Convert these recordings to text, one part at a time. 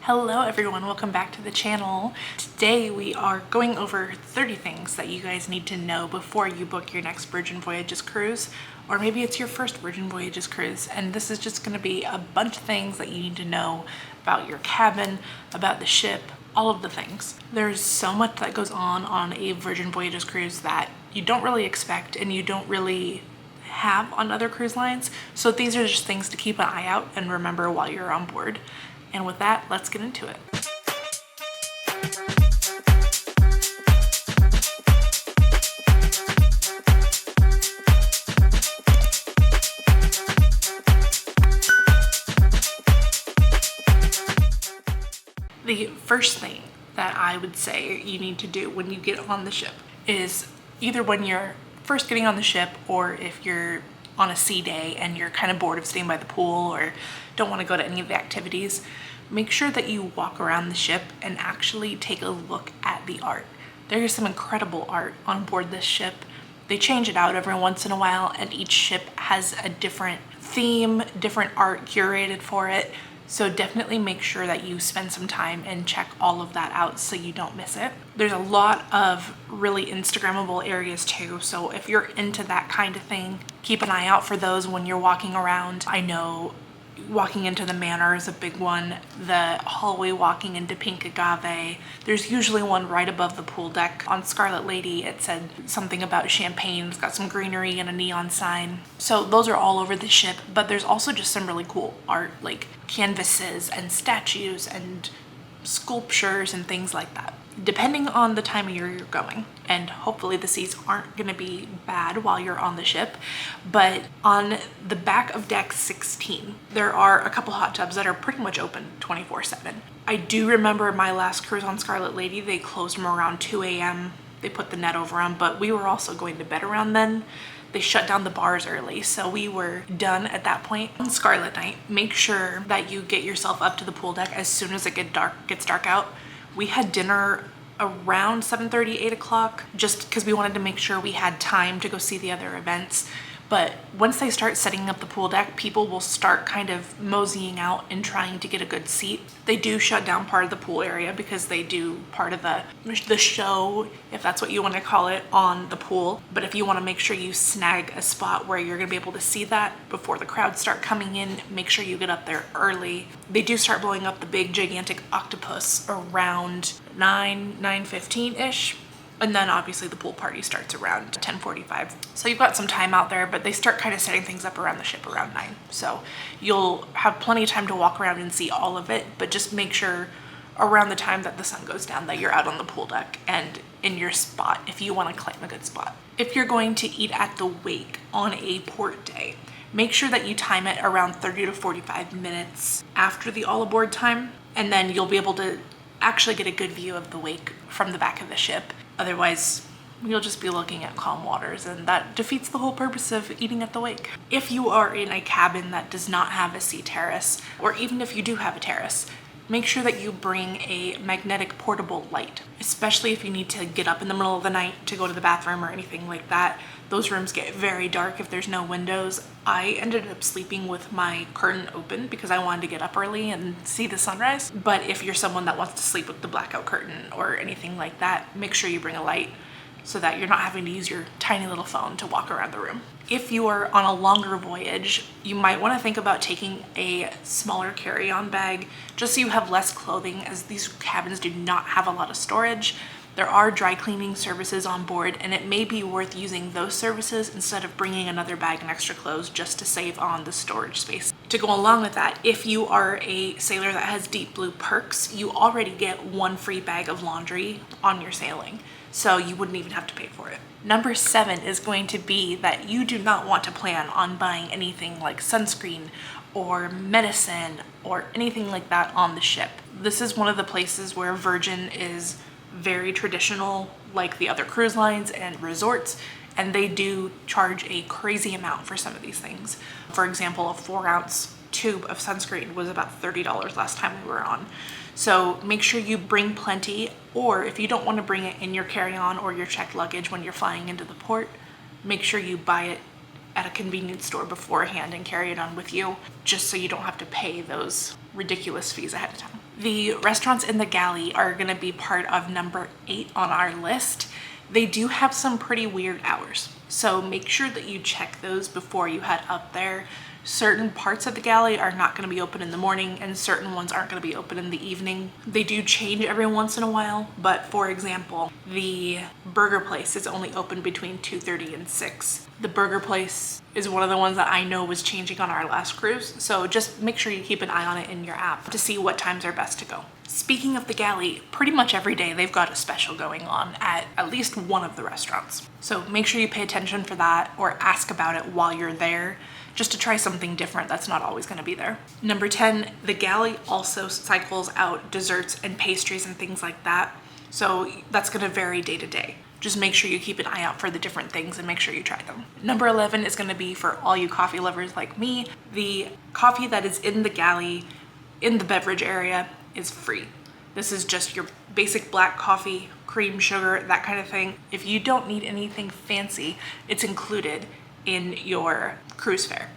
Hello everyone, welcome back to the channel. Today we are going over 30 things that you guys need to know before you book your next Virgin Voyages cruise, or maybe it's your first Virgin Voyages cruise, and this is just going to be a bunch of things that you need to know about your cabin, about the ship, all of the things. There's so much that goes on a Virgin Voyages cruise that you don't really expect and you don't really have on other cruise lines, so these are just things to keep an eye out and remember while you're on board. And with that, let's get into it. The first thing that I would say you need to do when you get on the ship is either when you're first getting on the ship, or if you're on a sea day and you're kind of bored of staying by the pool or don't want to go to any of the activities, make sure that you walk around the ship and actually take a look at the art. There is some incredible art on board this ship. They change it out every once in a while, and each ship has a different theme, different art curated for it. So definitely make sure that you spend some time and check all of that out so you don't miss it. There's a lot of really Instagrammable areas too, so if you're into that kind of thing, keep an eye out for those when you're walking around. I know walking into the manor is a big one. The hallway walking into Pink Agave. There's usually one right above the pool deck. On Scarlet Lady, it said something about champagne. It's got some greenery and a neon sign. So those are all over the ship, but there's also just some really cool art, like canvases and statues and sculptures and things like that, depending on the time of year you're going. And hopefully the seas aren't going to be bad while you're on the ship. But on the back of deck 16, there are a couple hot tubs that are pretty much open 24/7. I do remember my last cruise on Scarlet Lady, they closed them around 2 a.m. They put the net over them, but we were also going to bed around then. They shut down the bars early, so we were done at that point. On Scarlet Night, make sure that you get yourself up to the pool deck as soon as it gets dark out. We had dinner around 7:30, 8 o'clock, just because we wanted to make sure we had time to go see the other events. But once they start setting up the pool deck, people will start kind of moseying out and trying to get a good seat. They do shut down part of the pool area because they do part of the show, if that's what you want to call it, on the pool. But if you want to make sure you snag a spot where you're going to be able to see that before the crowds start coming in, make sure you get up there early. They do start blowing up the big gigantic octopus around 9:15-ish. And then obviously the pool party starts around 10:45. So you've got some time out there, but they start kind of setting things up around the ship around 9. So you'll have plenty of time to walk around and see all of it, but just make sure around the time that the sun goes down that you're out on the pool deck and in your spot if you want to claim a good spot. If you're going to eat at the wake on a port day, make sure that you time it around 30 to 45 minutes after the all aboard time, and then you'll be able to actually get a good view of the wake from the back of the ship. Otherwise, you'll just be looking at calm waters, and that defeats the whole purpose of eating at the wake. If you are in a cabin that does not have a sea terrace, or even if you do have a terrace, make sure that you bring a magnetic portable light, especially if you need to get up in the middle of the night to go to the bathroom or anything like that. Those rooms get very dark if there's no windows. I ended up sleeping with my curtain open because I wanted to get up early and see the sunrise. But if you're someone that wants to sleep with the blackout curtain or anything like that, make sure you bring a light so that you're not having to use your tiny little phone to walk around the room. If you are on a longer voyage, you might want to think about taking a smaller carry-on bag just so you have less clothing, as these cabins do not have a lot of storage. There are dry cleaning services on board, and it may be worth using those services instead of bringing another bag and extra clothes just to save on the storage space. To go along with that, if you are a sailor that has Deep Blue perks, you already get one free bag of laundry on your sailing, so you wouldn't even have to pay for it. Number 7 is going to be that you do not want to plan on buying anything like sunscreen or medicine or anything like that on the ship. This is one of the places where Virgin is very traditional, like the other cruise lines and resorts, and they do charge a crazy amount for some of these things. For example, a 4-ounce tube of sunscreen was about $30 last time we were on. So make sure you bring plenty, or if you don't want to bring it in your carry-on or your checked luggage when you're flying into the port, make sure you buy it at a convenience store beforehand and carry it on with you, just so you don't have to pay those ridiculous fees ahead of time. The restaurants in the galley are going to be part of number 8 on our list. They do have some pretty weird hours, so make sure that you check those before you head up there. Certain parts of the galley are not going to be open in the morning and certain ones aren't going to be open in the evening. They do change every once in a while, but for example, the burger place is only open between 2:30 and 6. The burger place is one of the ones that I know was changing on our last cruise, so just make sure you keep an eye on it in your app to see what times are best to go. Speaking of the galley, pretty much every day they've got a special going on at least one of the restaurants. So make sure you pay attention for that or ask about it while you're there, just to try something different that's not always going to be there. Number 10, the galley also cycles out desserts and pastries and things like that. So that's going to vary day to day. Just make sure you keep an eye out for the different things and make sure you try them. Number 11 is going to be for all you coffee lovers like me. The coffee that is in the galley, in the beverage area, is free. This is just your basic black coffee, cream, sugar, that kind of thing. If you don't need anything fancy, it's included in your cruise fare.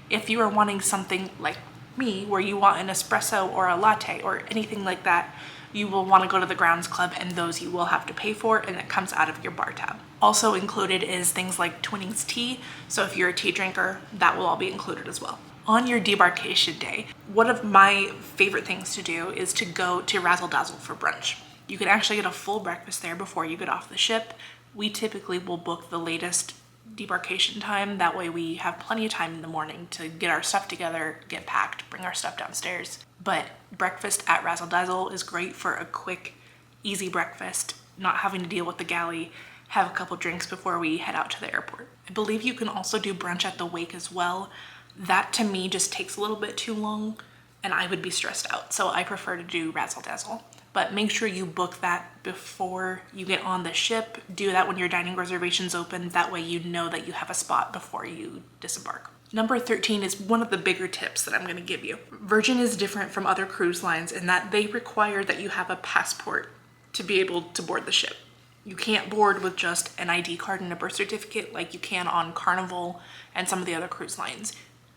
If you are wanting something like me, where you want an espresso or a latte or anything like that, you will want to go to the grounds club, and those you will have to pay for, and it comes out of your bar tab. Also included is things like Twinings tea, so if you're a tea drinker, that will all be included as well. On your debarkation day, one of my favorite things to do is to go to Razzle Dazzle for brunch. You can actually get a full breakfast there before you get off the ship. We typically will book the latest debarkation time. That way we have plenty of time in the morning to get our stuff together, get packed, bring our stuff downstairs. But breakfast at Razzle Dazzle is great for a quick, easy breakfast, not having to deal with the galley, have a couple drinks before we head out to the airport. I believe you can also do brunch at the wake as well. That to me just takes a little bit too long and I would be stressed out. So I prefer to do Razzle Dazzle. But make sure you book that before you get on the ship. Do that when your dining reservation's open. That way you know that you have a spot before you disembark. Number 13 is one of the bigger tips that I'm going to give you. Virgin is different from other cruise lines in that they require that you have a passport to be able to board the ship. You can't board with just an ID card and a birth certificate like you can on Carnival and some of the other cruise lines.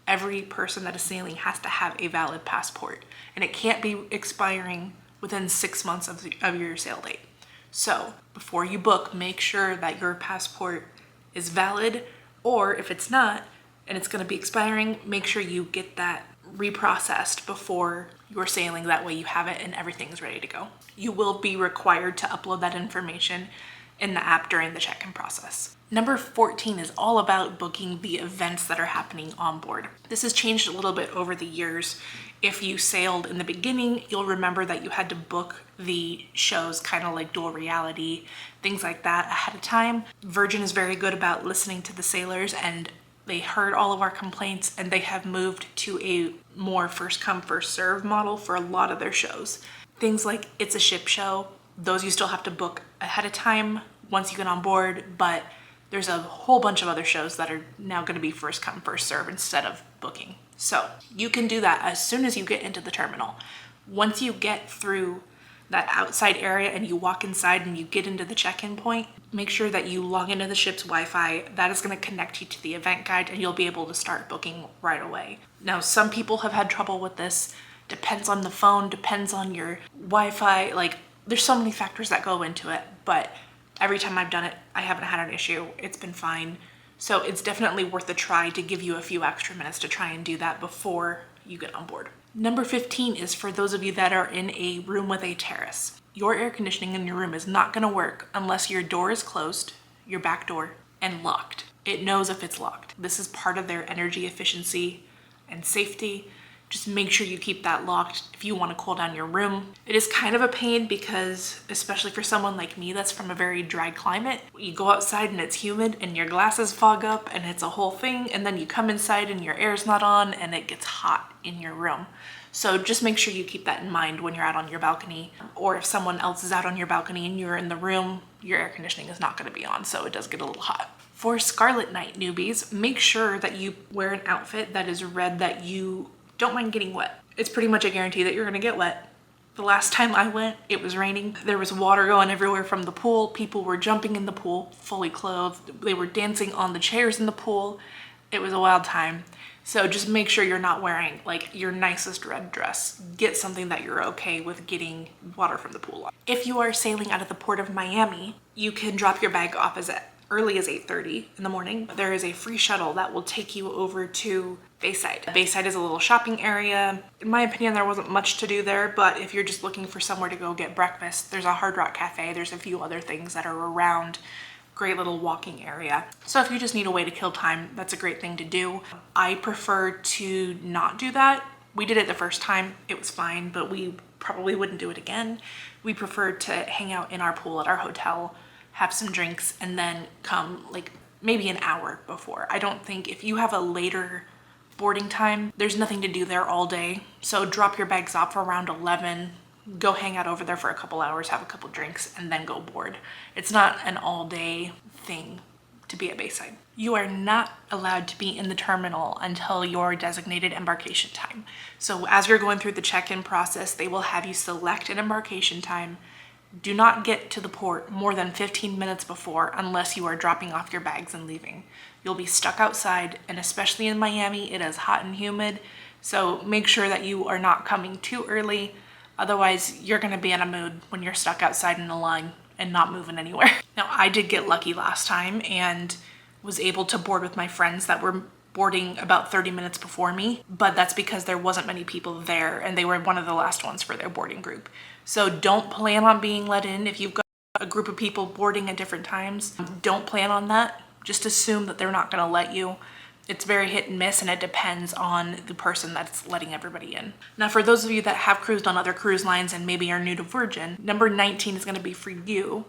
Every person that is sailing has to have a valid passport, and it can't be expiring within 6 months of your sail date. So before you book, make sure that your passport is valid, or if it's not and it's going to be expiring, make sure you get that reprocessed before you're sailing. That way you have it and everything's ready to go. You will be required to upload that information in the app during the check-in process. Number 14 is all about booking the events that are happening on board. This has changed a little bit over the years. If you sailed in the beginning, you'll remember that you had to book the shows, kind of like Dual Reality, things like that, ahead of time. Virgin is very good about listening to the sailors, and they heard all of our complaints, and they have moved to a more first come, first serve model for a lot of their shows. Things like It's a Ship Show, those you still have to book ahead of time once you get on board, but there's a whole bunch of other shows that are now going to be first come, first serve instead of booking. So you can do that as soon as you get into the terminal. Once you get through that outside area and you walk inside and you get into the check-in point, make sure that you log into the ship's Wi-Fi. That is going to connect you to the event guide and you'll be able to start booking right away. Now, some people have had trouble with this. Depends on the phone, depends on your Wi-Fi. Like, there's so many factors that go into it, but every time I've done it, I haven't had an issue. It's been fine. So it's definitely worth a try to give you a few extra minutes to try and do that before you get on board. Number 15 is for those of you that are in a room with a terrace. Your air conditioning in your room is not going to work unless your door is closed, your back door, and locked. It knows if it's locked. This is part of their energy efficiency and safety. Just make sure you keep that locked if you want to cool down your room. It is kind of a pain because, especially for someone like me that's from a very dry climate, you go outside and it's humid and your glasses fog up and it's a whole thing, and then you come inside and your air's not on and it gets hot in your room. So just make sure you keep that in mind when you're out on your balcony, or if someone else is out on your balcony and you're in the room, your air conditioning is not going to be on, so it does get a little hot. For Scarlet Night newbies, make sure that you wear an outfit that is red, that you don't mind getting wet. It's pretty much a guarantee that you're gonna get wet. The last time I went, it was raining. There was water going everywhere from the pool. People were jumping in the pool, fully clothed. They were dancing on the chairs in the pool. It was a wild time. So just make sure you're not wearing like your nicest red dress. Get something that you're okay with getting water from the pool on. If you are sailing out of the port of Miami, you can drop your bag off as early as 8:30 in the morning. There is a free shuttle that will take you over to Bayside. Bayside is a little shopping area. In my opinion, there wasn't much to do there, but if you're just looking for somewhere to go get breakfast, there's a Hard Rock Cafe. There's a few other things that are around. Great little walking area. So if you just need a way to kill time, that's a great thing to do. I prefer to not do that. We did it the first time, it was fine, but we probably wouldn't do it again. We prefer to hang out in our pool at our hotel, have some drinks, and then come like maybe an hour before. I don't think if you have a later boarding time, there's nothing to do there all day. So drop your bags off around 11, go hang out over there for a couple hours, have a couple drinks, and then go board. It's not an all day thing to be at Bayside. You are not allowed to be in the terminal until your designated embarkation time. So as you're going through the check-in process, they will have you select an embarkation time. Do not get to the port more than 15 minutes before unless you are dropping off your bags and leaving. You'll be stuck outside, and especially in Miami, it is hot and humid. So make sure that you are not coming too early. Otherwise, you're gonna be in a mood when you're stuck outside in a line and not moving anywhere. Now, I did get lucky last time and was able to board with my friends that were boarding about 30 minutes before me, but that's because there wasn't many people there and they were one of the last ones for their boarding group. So don't plan on being let in if you've got a group of people boarding at different times. Don't plan on that. Just assume that they're not gonna let you. It's very hit and miss, and it depends on the person that's letting everybody in. Now, for those of you that have cruised on other cruise lines and maybe are new to Virgin, number 19 is gonna be for you.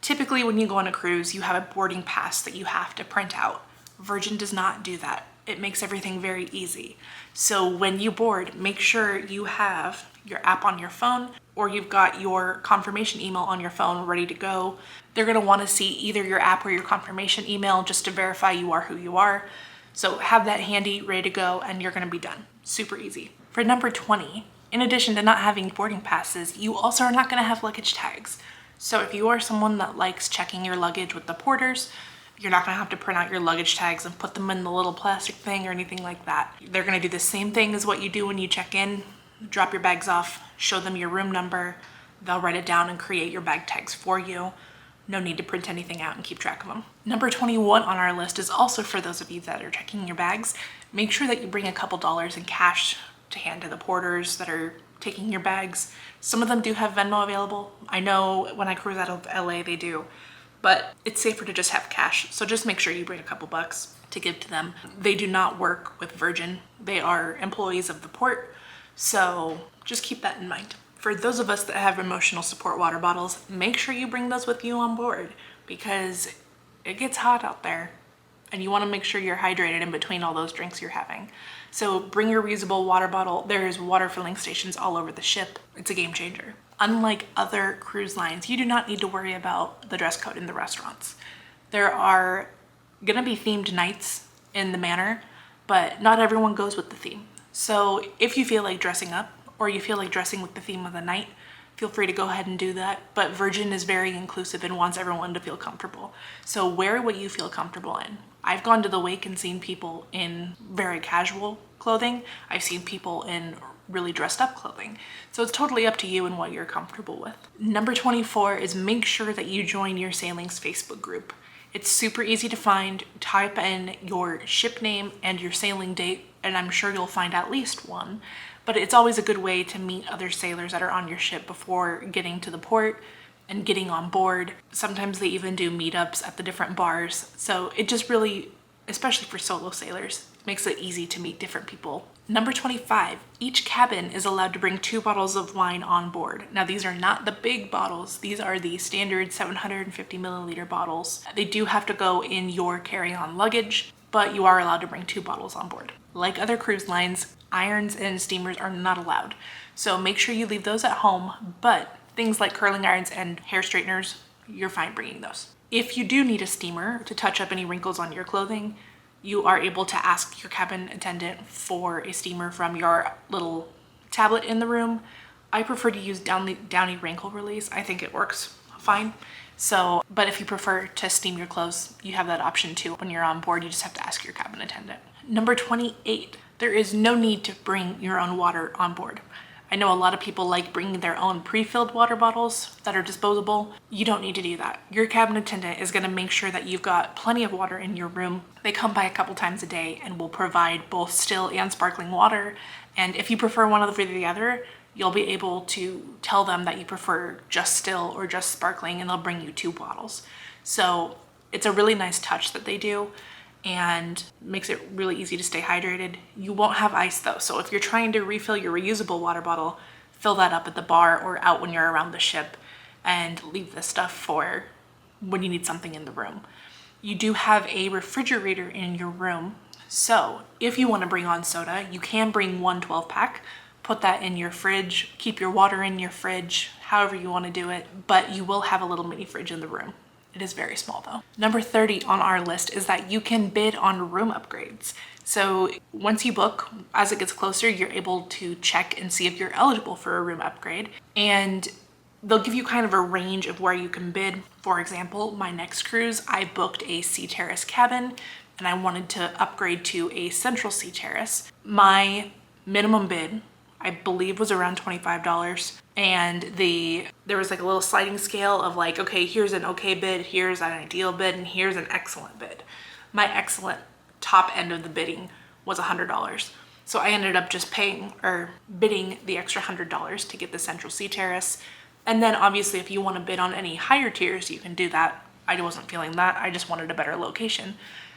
Typically, when you go on a cruise, you have a boarding pass that you have to print out. Virgin does not do that. It makes everything very easy. So when you board, make sure you have your app on your phone or you've got your confirmation email on your phone ready to go. They're gonna wanna see either your app or your confirmation email just to verify you are who you are. So have that handy, ready to go, and you're gonna be done. Super easy. For number 20, in addition to not having boarding passes, you also are not gonna have luggage tags. So if you are someone that likes checking your luggage with the porters, you're not gonna have to print out your luggage tags and put them in the little plastic thing or anything like that. They're gonna do the same thing as what you do when you check in. Drop your bags off, show them your room number, they'll write it down and create your bag tags for you. No need to print anything out and keep track of them. Number 21 on our list is also for those of you that are checking your bags. Make sure that you bring a couple dollars in cash to hand to the porters that are taking your bags. Some of them do have Venmo available. I know when I cruise out of LA they do, but it's safer to just have cash. So just make sure you bring a couple bucks to give to them. They do not work with Virgin. They are employees of the port. So just keep that in mind. For those of us that have emotional support water bottles, make sure you bring those with you on board because it gets hot out there and you want to make sure you're hydrated in between all those drinks you're having. So bring your reusable water bottle. There's water filling stations all over the ship. It's a game changer. Unlike other cruise lines, you do not need to worry about the dress code in the restaurants. There are gonna be themed nights in the Manor, but not everyone goes with the theme. So if you feel like dressing up, or you feel like dressing with the theme of the night, feel free to go ahead and do that. But Virgin is very inclusive and wants everyone to feel comfortable. So wear what you feel comfortable in. I've gone to the wake and seen people in very casual clothing. I've seen people in really dressed up clothing. So it's totally up to you and what you're comfortable with. Number 24 is make sure that you join your sailing's Facebook group. It's super easy to find. Type in your ship name and your sailing date, and I'm sure you'll find at least one. But it's always a good way to meet other sailors that are on your ship before getting to the port and getting on board. Sometimes they even do meetups at the different bars. So it just really, especially for solo sailors, makes it easy to meet different people. Number 25, each cabin is allowed to bring 2 bottles of wine on board. Now these are not the big bottles. These are the standard 750 milliliter bottles. They do have to go in your carry-on luggage, but you are allowed to bring 2 bottles on board. Like other cruise lines, irons and steamers are not allowed. So make sure you leave those at home, but things like curling irons and hair straighteners, you're fine bringing those. If you do need a steamer to touch up any wrinkles on your clothing, you are able to ask your cabin attendant for a steamer from your little tablet in the room. I prefer to use Downy Wrinkle Release. I think it works fine. But if you prefer to steam your clothes, you have that option too. When you're on board, you just have to ask your cabin attendant. Number 28, there is no need to bring your own water on board. I know a lot of people like bringing their own pre-filled water bottles that are disposable. You don't need to do that. Your cabin attendant is going to make sure that you've got plenty of water in your room. They come by a couple times a day and will provide both still and sparkling water. And if you prefer one over the other, you'll be able to tell them that you prefer just still or just sparkling, and they'll bring you 2 bottles. So it's a really nice touch that they do and makes it really easy to stay hydrated. You won't have ice though, so if you're trying to refill your reusable water bottle, fill that up at the bar or out when you're around the ship, and leave the stuff for when you need something in the room. You do have a refrigerator in your room, so if you want to bring on soda, you can bring one 12-pack, put that in your fridge, keep your water in your fridge, however you want to do it, but you will have a little mini fridge in the room. It is very small though. Number 30 on our list is that you can bid on room upgrades. So once you book, as it gets closer, you're able to check and see if you're eligible for a room upgrade. And they'll give you kind of a range of where you can bid. For example, my next cruise, I booked a sea terrace cabin and I wanted to upgrade to a central sea terrace. My minimum bid, I believe, was around $25. And there was like a little sliding scale of like, okay, here's an okay bid, here's an ideal bid, and here's an excellent bid. My excellent top end of the bidding was $100. So I ended up just bidding the extra $100 to get the central sea terrace. And then obviously if you want to bid on any higher tiers, you can do that. I wasn't feeling that. I just wanted a better location.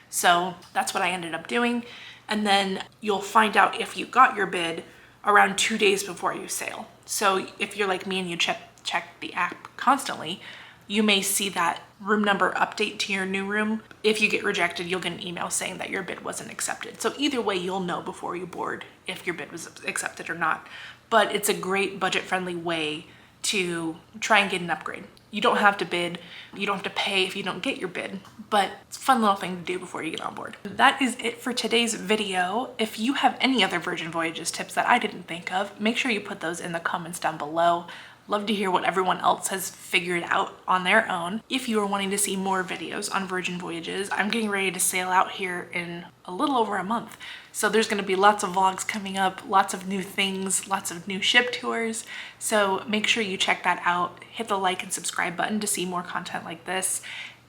So that's what I ended up doing. And then you'll find out if you got your bid around 2 days before you sail. So if you're like me and you check the app constantly, you may see that room number update to your new room. If you get rejected, you'll get an email saying that your bid wasn't accepted. So either way, you'll know before you board if your bid was accepted or not. But it's a great budget-friendly way to try and get an upgrade. You don't have to bid, you don't have to pay if you don't get your bid, but it's a fun little thing to do before you get on board. That is it for today's video. If you have any other Virgin Voyages tips that I didn't think of, make sure you put those in the comments down below. Love to hear what everyone else has figured out on their own. If you are wanting to see more videos on Virgin Voyages, I'm getting ready to sail out here in a little over a month. So there's going to be lots of vlogs coming up, lots of new things, lots of new ship tours. So make sure you check that out. Hit the like and subscribe button to see more content like this.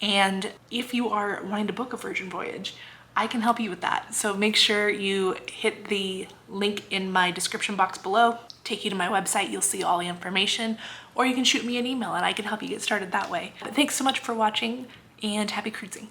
And if you are wanting to book a Virgin Voyage, I can help you with that. So make sure you hit the link in my description box below, take you to my website, you'll see all the information, or you can shoot me an email and I can help you get started that way. But thanks so much for watching and happy cruising.